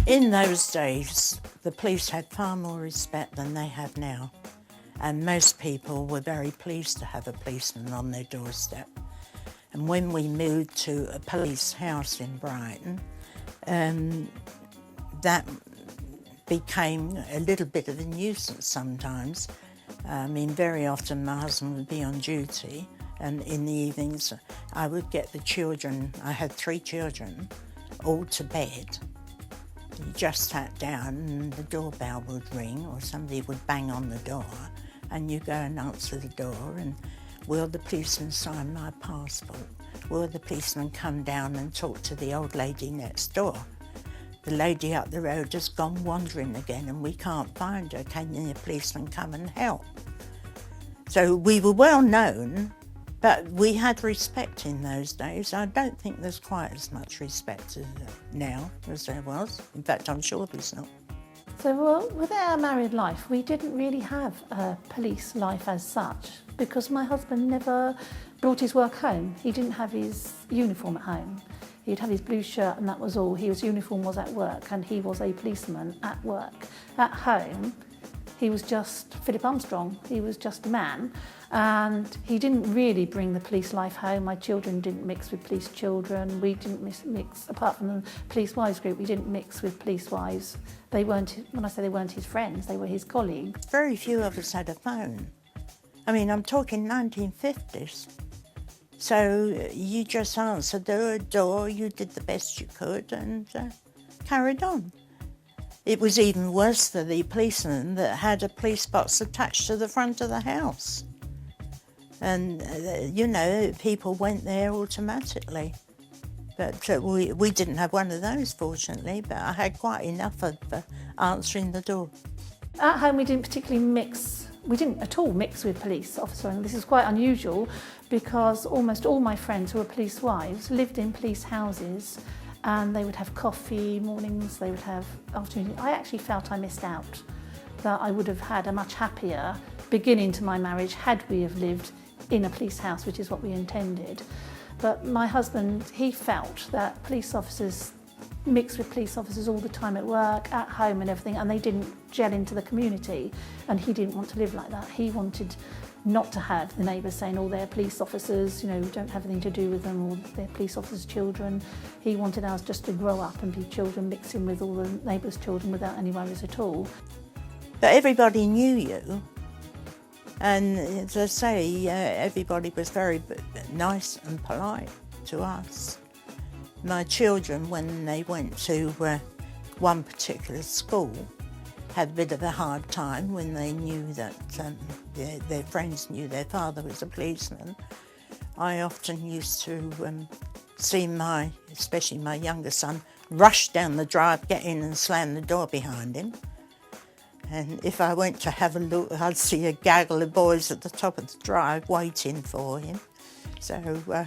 In those days, the police had far more respect than they have now, and most people were very pleased to have a policeman on their doorstep. And when we moved to a police house in Brighton, that became a little bit of a nuisance sometimes. I mean, very often my husband would be on duty, and in the evenings I would get the children, I had 3 children, all to bed. You just sat down and the doorbell would ring or somebody would bang on the door and you go and answer the door and will the policeman sign my passport? Will the policeman come down and talk to the old lady next door? The lady up the road has gone wandering again and we can't find her. Can the policeman come and help? So we were well known, but we had respect in those days. I don't think there's quite as much respect now as there was. In fact, I'm sure there's not. So with our married life, we didn't really have a police life as such because my husband never brought his work home. He didn't have his uniform at home. He'd have his blue shirt and that was all. His uniform was at work and he was a policeman at work. At home, he was just Philip Armstrong. He was just a man. And he didn't really bring the police life home. My children didn't mix with police children. We didn't mix, apart from the police wives group, we didn't mix with police wives. They weren't, when I say they weren't his friends, they were his colleagues. Very few of us had a phone. I mean, I'm talking 1950s. So you just answered the door, you did the best you could and carried on. It was even worse for the policeman that had a police box attached to the front of the house. And, you know, people went there automatically. But we didn't have one of those, fortunately, but I had quite enough of answering the door. At home, we didn't particularly mix, we didn't at all mix with police officers. And this is quite unusual because almost all my friends who were police wives lived in police houses and they would have coffee mornings, they would have afternoon. I actually felt I missed out, that I would have had a much happier beginning to my marriage had we have lived in a police house, which is what we intended. But my husband, he felt that police officers mixed with police officers all the time at work, at home and everything, and they didn't gel into the community. And he didn't want to live like that. He wanted not to have the neighbours saying, oh, they're police officers, you know, don't have anything to do with them, or they're police officers' children. He wanted us just to grow up and be children mixing with all the neighbours' children without any worries at all. But everybody knew you. And as I say, everybody was very nice and polite to us. My children, when they went to one particular school, had a bit of a hard time when they knew that their friends knew their father was a policeman. I often used to see especially my younger son, rush down the drive, get in and slam the door behind him. And if I went to have a look, I'd see a gaggle of boys at the top of the drive waiting for him. So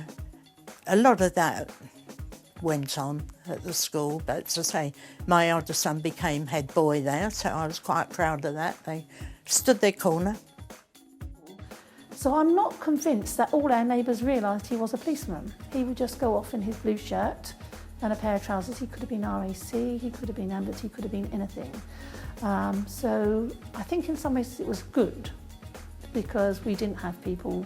a lot of that went on at the school, but as I say, my older son became head boy there, so I was quite proud of that. They stood their corner. So I'm not convinced that all our neighbours realised he was a policeman. He would just go off in his blue shirt and a pair of trousers. He could have been RAC, he could have been ambulance, he could have been anything. So I think in some ways it was good because we didn't have people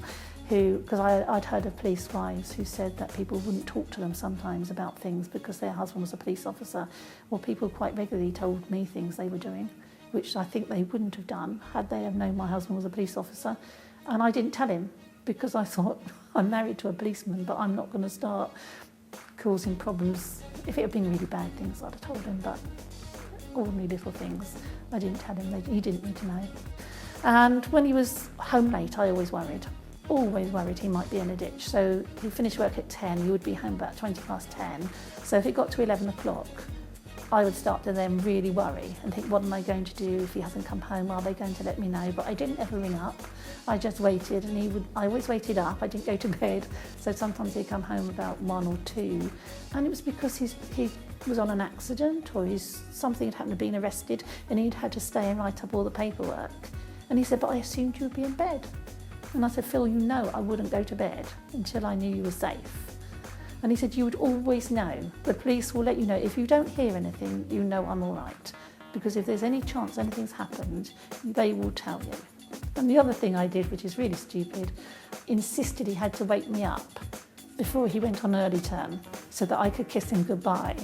who, because I'd heard of police wives who said that people wouldn't talk to them sometimes about things because their husband was a police officer. Well, people quite regularly told me things they were doing, which I think they wouldn't have done had they have known my husband was a police officer. And I didn't tell him because I thought, I'm married to a policeman, but I'm not going to start causing problems. If it had been really bad things, I'd have told him, but ordinary little things, I didn't tell him. He didn't need to know. And when he was home late, I always worried he might be in a ditch. So he finished work at 10, he would be home about 20 past 10. So if it got to 11 o'clock, I would start to then really worry and think, what am I going to do if he hasn't come home? Are they going to let me know? But I didn't ever ring up. I just waited, and I always waited up. I didn't go to bed. So sometimes he'd come home about 1 or 2. And it was because was on an accident or something had happened to being arrested and he'd had to stay and write up all the paperwork. And he said, but I assumed you would be in bed. And I said, Phil, you know I wouldn't go to bed until I knew you were safe. And he said, you would always know. The police will let you know. If you don't hear anything, you know I'm all right. Because if there's any chance anything's happened, they will tell you. And the other thing I did, which is really stupid, insisted he had to wake me up before he went on early term so that I could kiss him goodbye.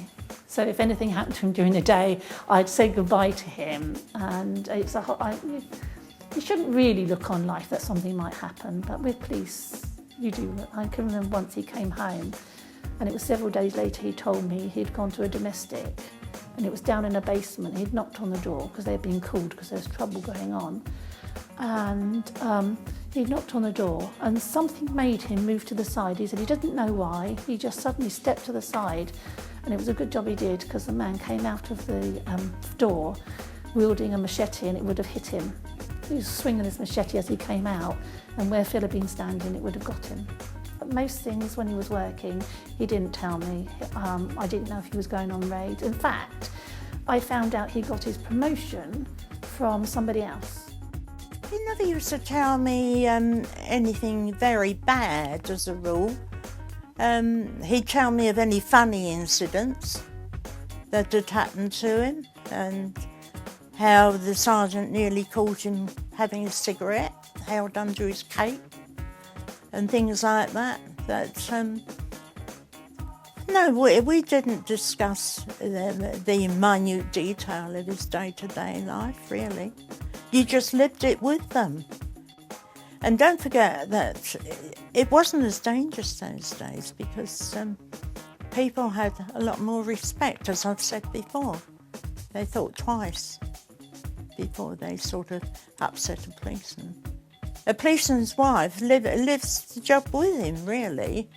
So if anything happened to him during the day, I'd say goodbye to him. And it's you shouldn't really look on life that something might happen, but with police, you do. I can remember once he came home, and it was several days later he told me he'd gone to a domestic, and it was down in a basement. He'd knocked on the door because they'd been called because there was trouble going on. And he knocked on the door and something made him move to the side. He said he didn't know why. He just suddenly stepped to the side, and it was a good job he did because the man came out of the door wielding a machete and it would have hit him. He was swinging his machete as he came out, and where Phil had been standing it would have got him. But most things when he was working he didn't tell me. I didn't know if he was going on raids. In fact, I found out he got his promotion from somebody else. He never used to tell me anything very bad as a rule. He'd tell me of any funny incidents that had happened to him and how the sergeant nearly caught him having a cigarette held under his cape and things like that. No, we didn't discuss the minute detail of his day-to-day life, really. You just lived it with them. And don't forget that it wasn't as dangerous those days because people had a lot more respect, as I've said before. They thought twice before they sort of upset a policeman. A policeman's wife lives the job with him, really.